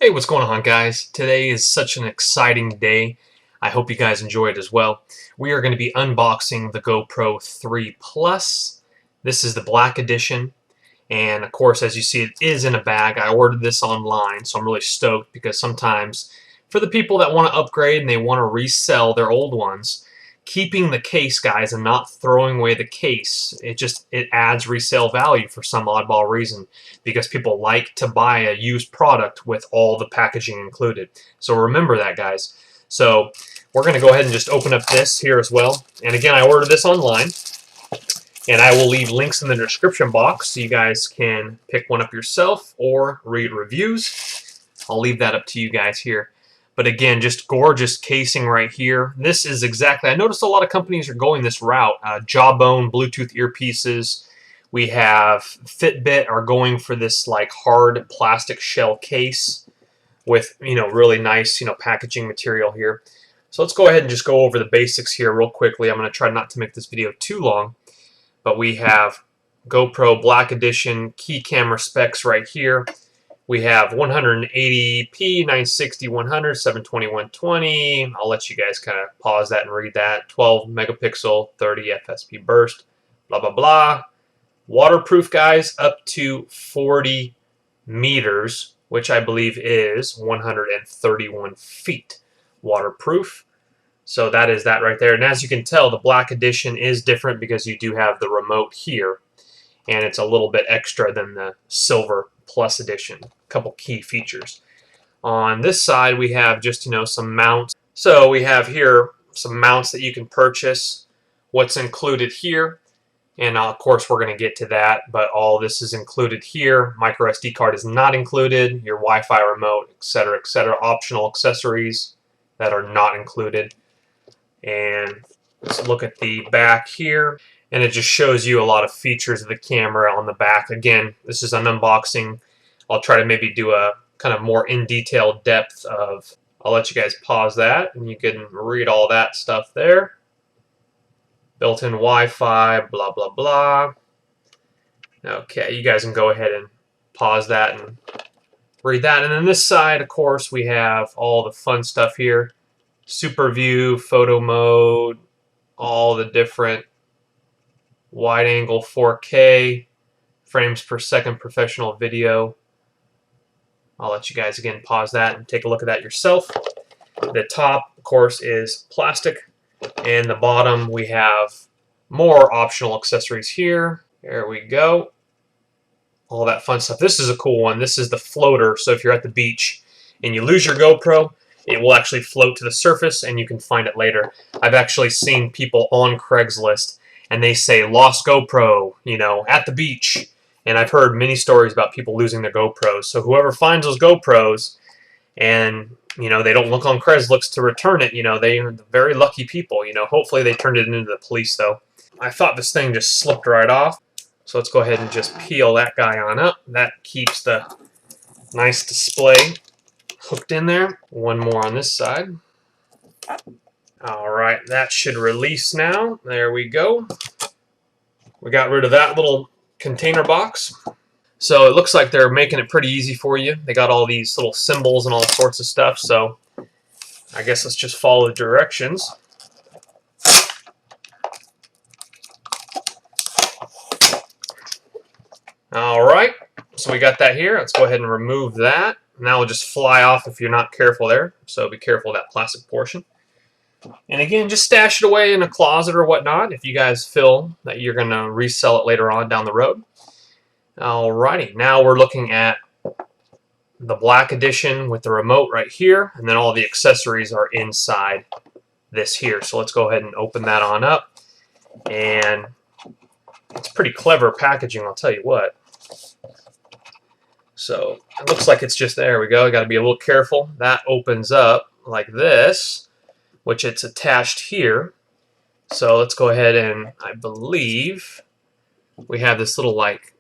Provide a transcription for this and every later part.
Hey, what's going on, guys? Today is such an exciting day. I hope you guys enjoy it as well. We are going to be unboxing the GoPro 3 Plus. This is the black edition, and of course, as you see, it is in a bag. I ordered this online, so I'm really stoked because sometimes for the people that want to upgrade and they want to resell their old ones, keeping the case, guys, and not throwing away the case, it adds resale value for some oddball reason, because people like to buy a used product with all the packaging included. So remember that, guys. So we're going to go ahead and just open up this here as well. And again, I ordered this online, and I will leave links in the description box so you guys can pick one up yourself or read reviews. I'll leave that up to you guys here. But again, just gorgeous casing right here. This is exactly, I noticed a lot of companies are going this route. Jawbone Bluetooth earpieces. We have Fitbit are going for this like hard plastic shell case with, really nice, packaging material here. So let's go ahead and just go over the basics here real quickly. I'm going to try not to make this video too long. But we have GoPro Black Edition key camera specs right here. We have 180p, 960, 100, 720, 120. I'll let you guys kind of pause that and read that. 12 megapixel, 30 FSP burst, blah, blah, blah. Waterproof, guys, up to 40 meters, which I believe is 131 feet waterproof. So that is that right there. And as you can tell, the Black Edition is different because you do have the remote here. And it's a little bit extra than the Silver Plus Edition. A couple key features. On this side, we have just, some mounts. So we have here some mounts that you can purchase. What's included here. And of course, we're going to get to that. But all this is included here. Micro SD card is not included. Your Wi-Fi remote, etc., etc. Optional accessories that are not included. And let's look at the back here. And it just shows you a lot of features of the camera on the back. Again, this is an unboxing. I'll try to maybe do a kind of more in detail depth of, I'll let you guys pause that and you can read all that stuff there. Built-in Wi-Fi, blah, blah, blah. Okay, you guys can go ahead and pause that and read that. And then this side, of course, we have all the fun stuff here. Super view, photo mode, all the different wide angle 4K, frames per second professional video. I'll let you guys again pause that and take a look at that yourself. The top, of course, is plastic, and the bottom we have more optional accessories here. There we go. All that fun stuff. This is a cool one. This is the floater, so if you're at the beach and you lose your GoPro, it will actually float to the surface and you can find it later. I've actually seen people on Craigslist and they say, lost GoPro, at the beach. And I've heard many stories about people losing their GoPros. So whoever finds those GoPros and, they don't look on Craigslist to return it, they are very lucky people. Hopefully they turned it into the police, though. I thought this thing just slipped right off. So let's go ahead and just peel that guy on up. That keeps the nice display hooked in there. One more on this side. Alright, that should release now. There we go. We got rid of that little container box. So it looks like they're making it pretty easy for you. They got all these little symbols and all sorts of stuff. So I guess let's just follow the directions. Alright, so we got that here. Let's go ahead and remove that. Now it'll just fly off if you're not careful there. So be careful of that plastic portion. And again, just stash it away in a closet or whatnot if you guys feel that you're going to resell it later on down the road. Alrighty, now we're looking at the Black Edition with the remote right here, and then all the accessories are inside this here. So let's go ahead and open that on up. And it's pretty clever packaging, I'll tell you what. So it looks like it's just, there we go. Got to be a little careful. That opens up like this, which it's attached here. So let's go ahead and, I believe we have this little like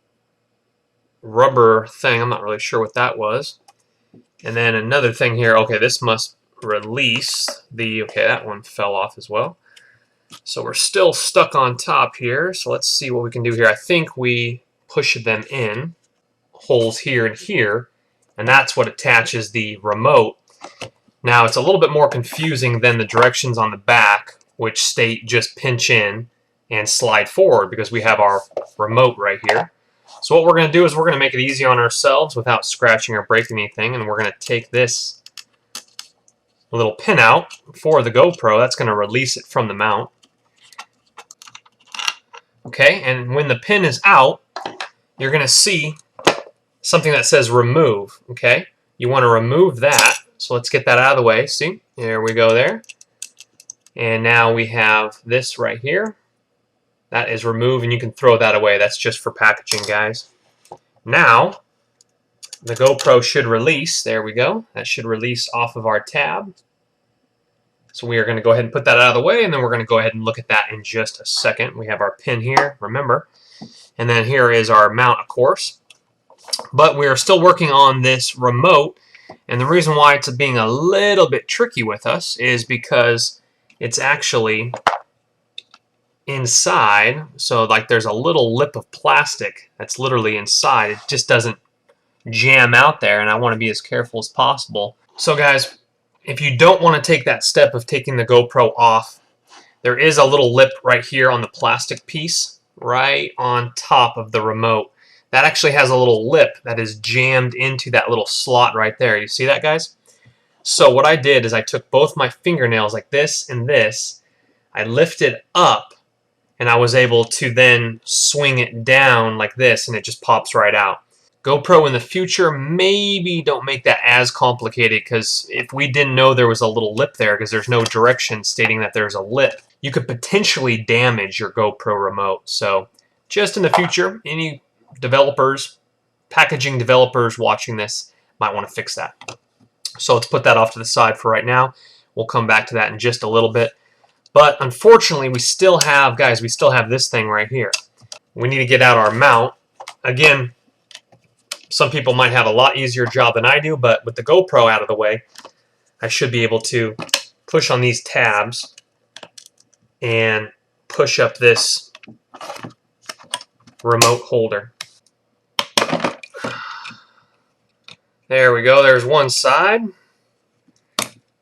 rubber thing. I'm not really sure what that was. And then another thing here. Okay, this must release the, okay, that one fell off as well. So we're still stuck on top here. So let's see what we can do here. I think we push them in, holes here and here, and that's what attaches the remote. Now it's a little bit more confusing than the directions on the back, which state just pinch in and slide forward, because we have our remote right here. So what we're going to do is we're going to make it easy on ourselves without scratching or breaking anything, and we're going to take this little pin out for the GoPro. That's going to release it from the mount. Okay, and when the pin is out, you're going to see something that says remove. Okay, you want to remove that. So let's get that out of the way. See, there we go there. And now we have this right here. That is remove, and you can throw that away. That's just for packaging, guys. Now, the GoPro should release. There we go. That should release off of our tab. So we are going to go ahead and put that out of the way, and then we're going to go ahead and look at that in just a second. We have our pin here, remember. And then here is our mount, of course. But we are still working on this remote, and the reason why it's being a little bit tricky with us is because it's actually inside. So like there's a little lip of plastic that's literally inside. It just doesn't jam out there, and I want to be as careful as possible. So guys, if you don't want to take that step of taking the GoPro off, there is a little lip right here on the plastic piece, right on top of the remote. That actually has a little lip that is jammed into that little slot right there. You see that, guys? So what I did is I took both my fingernails like this and this, I lifted up, and I was able to then swing it down like this, and it just pops right out. GoPro in the future, maybe don't make that as complicated, because if we didn't know there was a little lip there, because there's no direction stating that there's a lip, you could potentially damage your GoPro remote. So just in the future, any developers, packaging developers watching this might want to fix that. So let's put that off to the side for right now. We'll come back to that in just a little bit. But unfortunately, we still have, guys, we still have this thing right here. We need to get out our mount. Again, some people might have a lot easier job than I do, but with the GoPro out of the way, I should be able to push on these tabs and push up this remote holder. There we go. There's one side,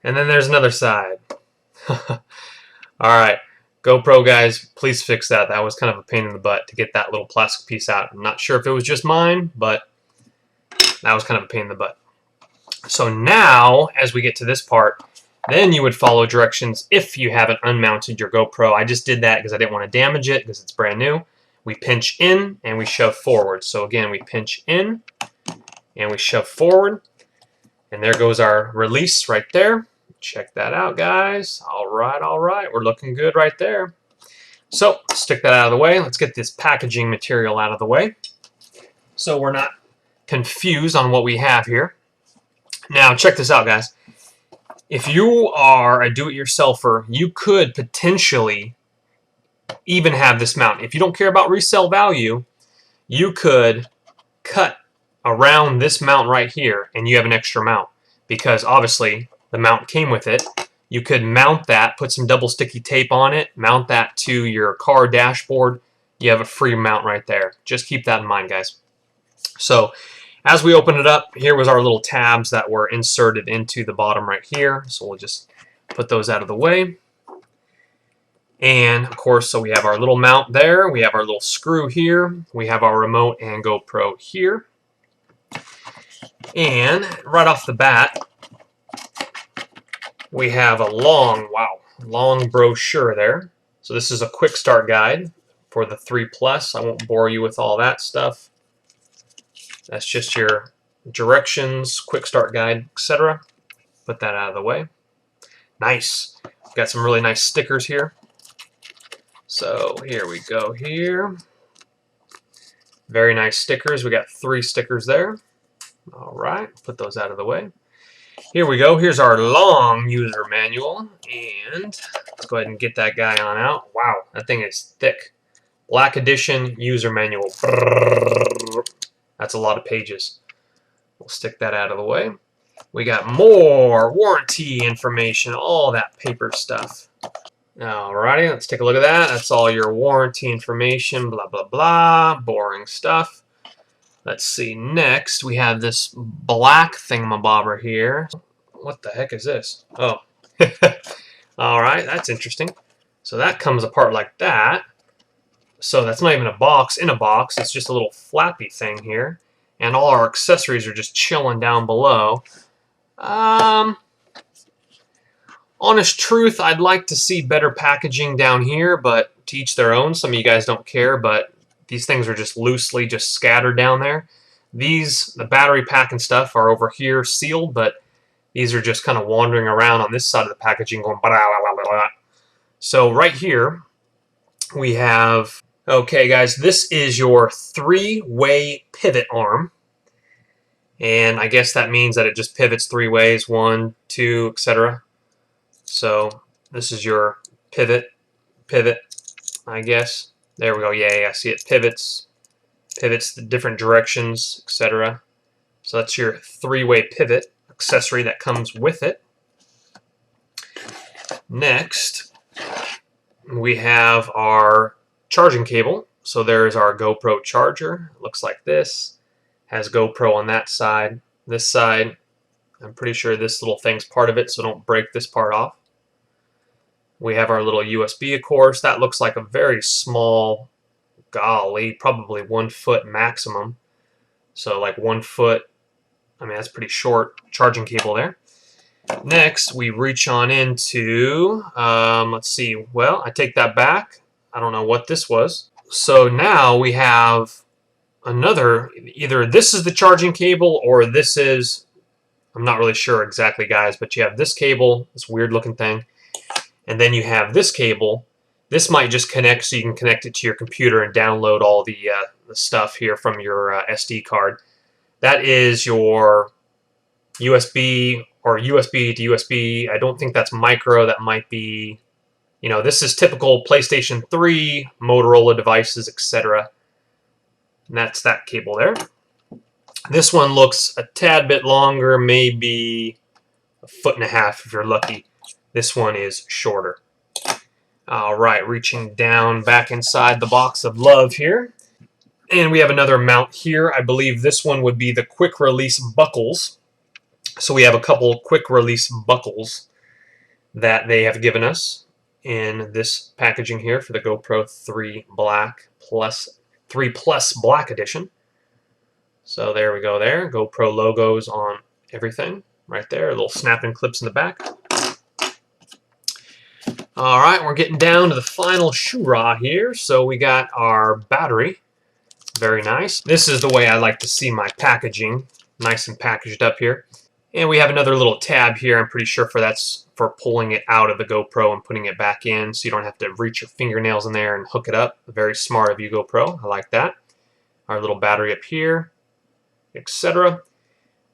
and then there's another side. Alright, GoPro guys, please fix that. That was kind of a pain in the butt to get that little plastic piece out. I'm not sure if it was just mine, but that was kind of a pain in the butt. So now, as we get to this part, then you would follow directions if you haven't unmounted your GoPro. I just did that because I didn't want to damage it because it's brand new. We pinch in and we shove forward. So again, we pinch in and we shove forward. And there goes our release right there. Check that out, guys. All right. We're looking good right there. So stick that out of the way. Let's get this packaging material out of the way so we're not confused on what we have here. Now, check this out, guys. If you are a do-it-yourselfer, you could potentially even have this mount. If you don't care about resale value, you could cut around this mount right here and you have an extra mount, because obviously the mount came with it. You could mount that, put some double sticky tape on it, mount that to your car dashboard. You have a free mount right there. Just keep that in mind, guys. So as we open it up, here was our little tabs that were inserted into the bottom right here. So we'll just put those out of the way. And of course, so we have our little mount there. We have our little screw here. We have our remote and GoPro here. And right off the bat, we have a long brochure there. So this is a quick start guide for the 3 Plus. I won't bore you with all that stuff. That's just your directions, quick start guide, etc. Put that out of the way. Nice. We've got some really nice stickers here. So here we go here. Very nice stickers. We got 3 stickers there. All right, put those out of the way. Here we go. Here's our long user manual. And let's go ahead and get that guy on out. Wow, that thing is thick. Black Edition user manual. That's a lot of pages. We'll stick that out of the way. We got more warranty information, all that paper stuff. Alrighty, let's take a look at that. That's all your warranty information, blah, blah, blah. Boring stuff. Let's see, next we have this black thingamabobber here. What the heck is this? Oh. Alright, that's interesting. So that comes apart like that. So that's not even a box in a box, it's just a little flappy thing here. And all our accessories are just chilling down below. Honest truth, I'd like to see better packaging down here, but to each their own. Some of you guys don't care, but these things are just loosely just scattered down there. These, the battery pack and stuff, are over here sealed, but these are just kind of wandering around on this side of the packaging going blah, blah, blah, blah. So right here we have, okay guys, this is your three-way pivot arm. And I guess that means that it just pivots three ways, 1, 2, etc. So this is your pivot, I guess. There we go. Yeah, I see it pivots the different directions, etc. So that's your three-way pivot accessory that comes with it. Next, we have our charging cable. So there's our GoPro charger. It looks like this. Has GoPro on that side. This side, I'm pretty sure this little thing's part of it, so don't break this part off. We have our little USB, of course. That looks like a very small, golly, probably 1 foot maximum. So like 1 foot, I mean, that's pretty short charging cable there. Next, we reach on into, let's see, well, I take that back. I don't know what this was. So now we have another, either this is the charging cable or this is, I'm not really sure exactly, guys, but you have this cable, this weird looking thing. And then you have this cable. This might just connect so you can connect it to your computer and download all the stuff here from your SD card. That is your USB or USB to USB. I don't think that's micro. That might be, you know, this is typical PlayStation 3, Motorola devices, etc. And that's that cable there. This one looks a tad bit longer, maybe 1.5 feet if you're lucky. This one is shorter. Alright, reaching down back inside the box of love here. And we have another mount here. I believe this one would be the quick release buckles. So we have a couple quick release buckles that they have given us in this packaging here for the GoPro 3 Plus Black Edition. So there we go there. GoPro logos on everything right there. Little snapping clips in the back. Alright, we're getting down to the final shoorah here. So we got our battery. Very nice. This is the way I like to see my packaging. Nice and packaged up here. And we have another little tab here. I'm pretty sure that's for pulling it out of the GoPro and putting it back in so you don't have to reach your fingernails in there and hook it up. Very smart of you, GoPro. I like that. Our little battery up here, etc.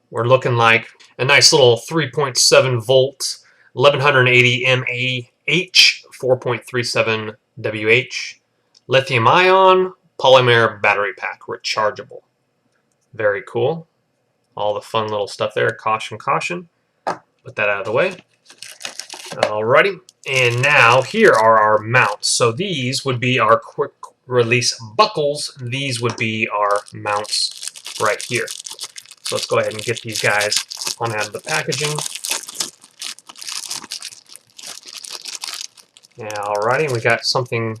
We're looking like a nice little 3.7 volt, 1180 mAh, 4.37 WH, lithium ion, polymer battery pack, rechargeable. Very cool. All the fun little stuff there. Caution, caution. Put that out of the way. Alrighty. And now here are our mounts. So these would be our quick release buckles. These would be our mounts right here. So let's go ahead and get these guys on out of the packaging. Alrighty, we got something,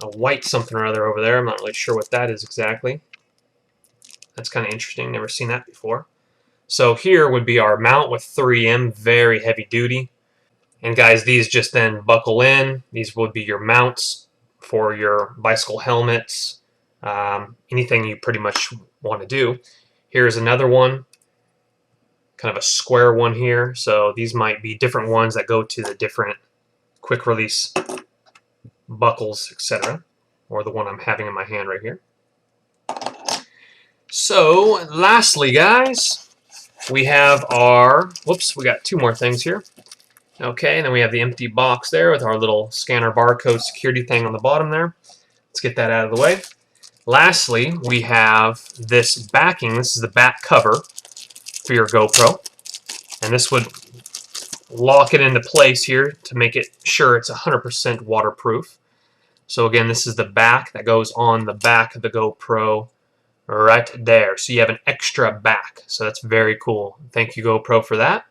a white something or other over there. I'm not really sure what that is exactly. That's kind of interesting. Never seen that before. So here would be our mount with 3M, very heavy duty. And guys, these just then buckle in. These would be your mounts for your bicycle helmets, anything you pretty much want to do. Here's another one, kind of a square one here. So these might be different ones that go to the different quick release buckles, etc. Or the one I'm having in my hand right here. So lastly, guys, we have our, whoops, we got two more things here. Okay, and then we have the empty box there with our little scanner barcode security thing on the bottom there. Let's get that out of the way. Lastly, we have this backing. This is the back cover for your GoPro. And this would lock it into place here to make it sure it's 100% waterproof. So again, this is the back that goes on the back of the GoPro right there. So you have an extra back. So that's very cool. Thank you, GoPro, for that.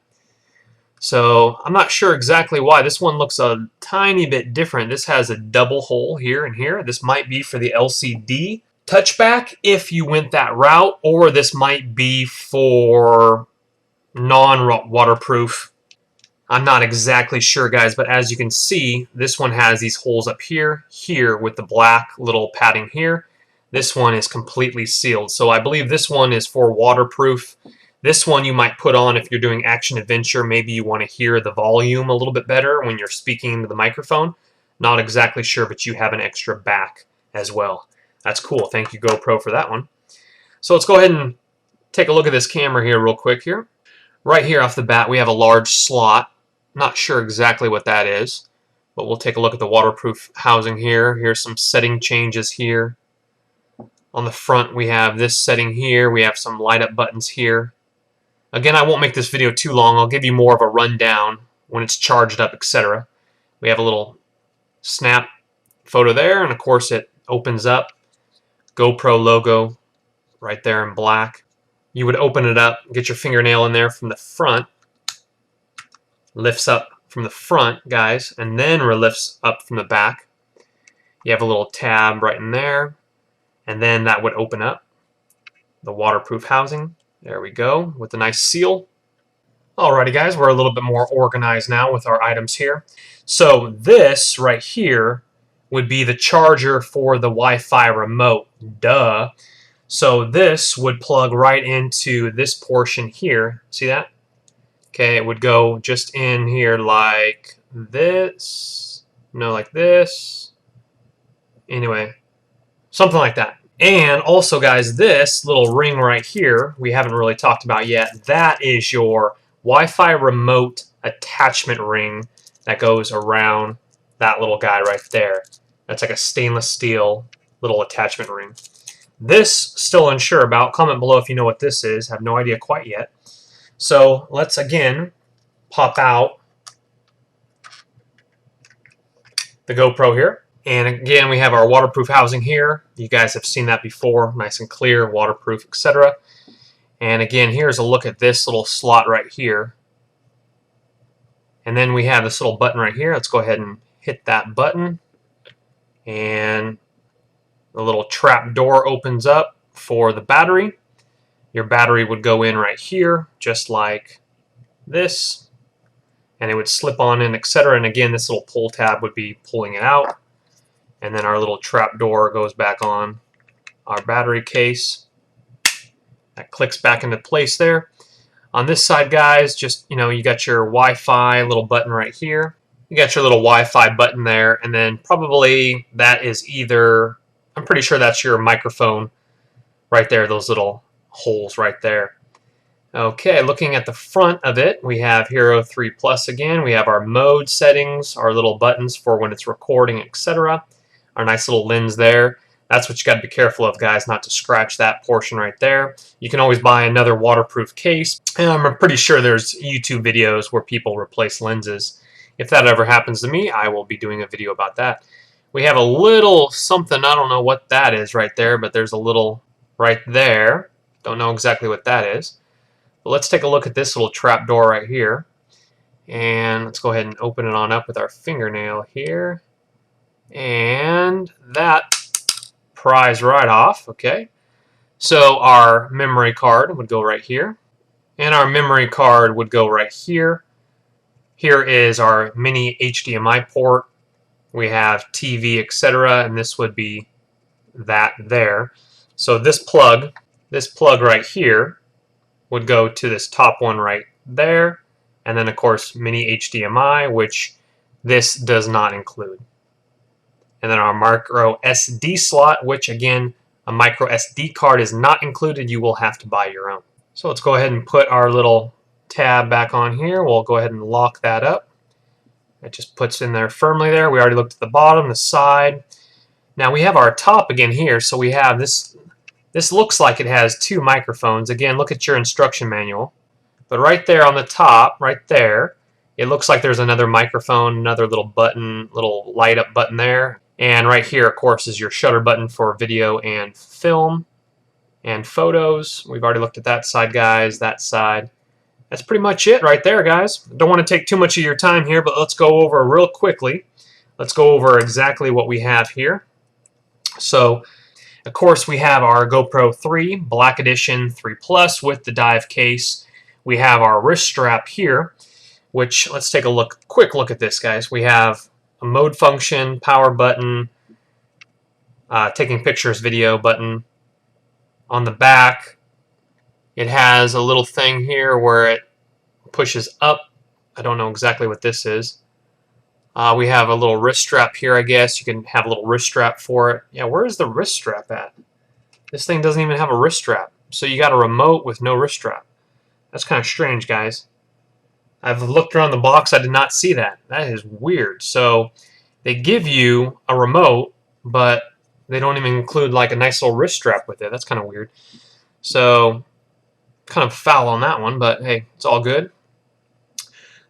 So I'm not sure exactly why. This one looks a tiny bit different. This has a double hole here and here. This might be for the LCD touchback if you went that route, or this might be for non-waterproof. I'm not exactly sure, guys, but as you can see, this one has these holes up here, here with the black little padding here. This one is completely sealed. So I believe this one is for waterproof. This one you might put on if you're doing action adventure. Maybe you want to hear the volume a little bit better when you're speaking into the microphone. Not exactly sure, but you have an extra back as well. That's cool. Thank you, GoPro, for that one. So let's go ahead and take a look at this camera here real quick here. Right here off the bat, we have a large slot. Not sure exactly what that is, but we'll take a look at the waterproof housing here. Here's some setting changes here. On the front, we have this setting here. We have some light up buttons here. Again, I won't make this video too long. I'll give you more of a rundown when it's charged up, etc. We have a little snap photo there, and of course it opens up. GoPro logo right there in black. You would open it up, get your fingernail in there from the front. Lifts up from the front, guys, and then lifts up from the back. You have a little tab right in there, and then that would open up the waterproof housing. There we go, with a nice seal. Alrighty, guys, we're a little bit more organized now with our items here. So this right here would be the charger for the Wi-Fi remote. Duh. So this would plug right into this portion here. See that? Okay, it would go just in here like this. No, like this. Anyway, something like that. And also, guys, this little ring right here, we haven't really talked about yet. That is your Wi-Fi remote attachment ring that goes around that little guy right there. That's like a stainless steel little attachment ring. This, still unsure about. Comment below if you know what this is. Have no idea quite yet. So let's again pop out the GoPro here. And again, we have our waterproof housing here. You guys have seen that before. Nice and clear, waterproof, etc. And again, here's a look at this little slot right here. And then we have this little button right here. Let's go ahead and hit that button. And the little trap door opens up for the battery. Your battery would go in right here, just like this, and it would slip on in, etc. And again, this little pull tab would be pulling it out, and then our little trap door goes back on our battery case. That clicks back into place there. On this side, guys, just, you got your Wi-Fi little button right here. You got your little Wi-Fi button there, and then probably that is either, I'm pretty sure that's your microphone right there, those little holes right there. Okay, looking at the front of it, we have Hero 3 Plus again. We have our mode settings, our little buttons for when it's recording, etc. Our nice little lens there. That's what you got to be careful of, guys, not to scratch that portion right there. You can always buy another waterproof case. And I'm pretty sure there's YouTube videos where people replace lenses. If that ever happens to me, I will be doing a video about that. We have a little something, I don't know what that is right there, but there's a little right there. Don't know exactly what that is. But let's take a look at this little trap door right here. And let's go ahead and open it on up with our fingernail here. And that pries right off, okay? So our memory card would go right here. And our memory card would go right here. Here is our mini HDMI port. We have TV, etc. And this would be that there. So this plug right here would go to this top one right there, and then of course mini HDMI, which this does not include. And then our micro SD slot, which again, a micro SD card is not included. You will have to buy your own. So let's go ahead and put our little tab back on here. We'll go ahead and lock that up. It just puts in there firmly there. We already looked at the bottom, the side. Now we have our top again here, so we have this. This looks like it has two microphones. Again, look at your instruction manual. But right there on the top, right there, it looks like there's another microphone, another little button, little light up button there. And right here, of course, is your shutter button for video and film. And photos, we've already looked at that side, guys, that side. That's pretty much it right there, guys. Don't want to take too much of your time here, but let's go over real quickly. Let's go over exactly what we have here. So, of course, we have our GoPro 3 Black Edition 3 Plus with the dive case. We have our wrist strap here, which, let's take a quick look at this, guys. We have a mode function, power button, taking pictures video button. On the back, it has a little thing here where it pushes up. I don't know exactly what this is. We have a little wrist strap here, I guess. You can have a little wrist strap for it. Yeah, where is the wrist strap at? This thing doesn't even have a wrist strap. So you got a remote with no wrist strap. That's kind of strange, guys. I've looked around the box. I did not see that. That is weird. So they give you a remote, but they don't even include like a nice little wrist strap with it. That's kind of weird. So kind of foul on that one, but hey, it's all good.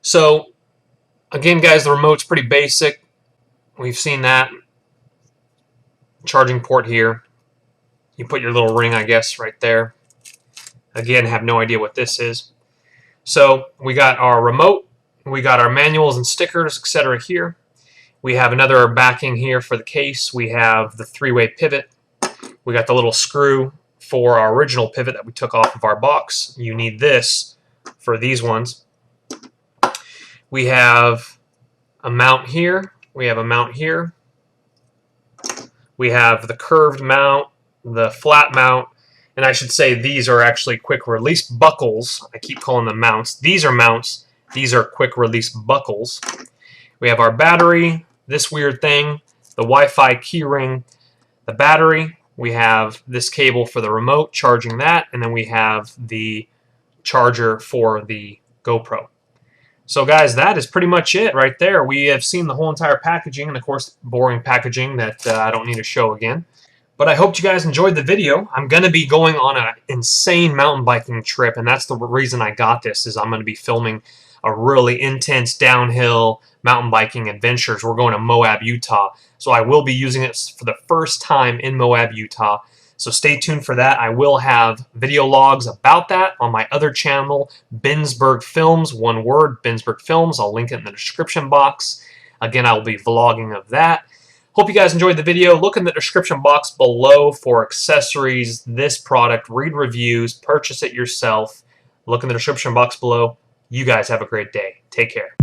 So again, guys, the remote's pretty basic. We've seen that. Charging port here. You put your little ring, I guess, right there. Again, have no idea what this is. So we got our remote. We got our manuals and stickers, etc. here. We have another backing here for the case. We have the three-way pivot. We got the little screw for our original pivot that we took off of our box. You need this for these ones. We have a mount here. We have a mount here. We have the curved mount, the flat mount, and I should say these are actually quick release buckles. I keep calling them mounts. These are mounts. These are quick release buckles. We have our battery, this weird thing, the Wi-Fi key ring, the battery. We have this cable for the remote, charging that, and then we have the charger for the GoPro. So guys, that is pretty much it right there. We have seen the whole entire packaging, and of course, boring packaging that I don't need to show again. But I hope you guys enjoyed the video. I'm going to be going on an insane mountain biking trip, and that's the reason I got this, is I'm going to be filming a really intense downhill mountain biking adventures. We're going to Moab, Utah. So I will be using it for the first time in Moab, Utah. So stay tuned for that. I will have video logs about that on my other channel, Binsberg Films, one word, Binsberg Films. I'll link it in the description box. Again, I will be vlogging of that. Hope you guys enjoyed the video. Look in the description box below for accessories, this product, read reviews, purchase it yourself. Look in the description box below. You guys have a great day. Take care.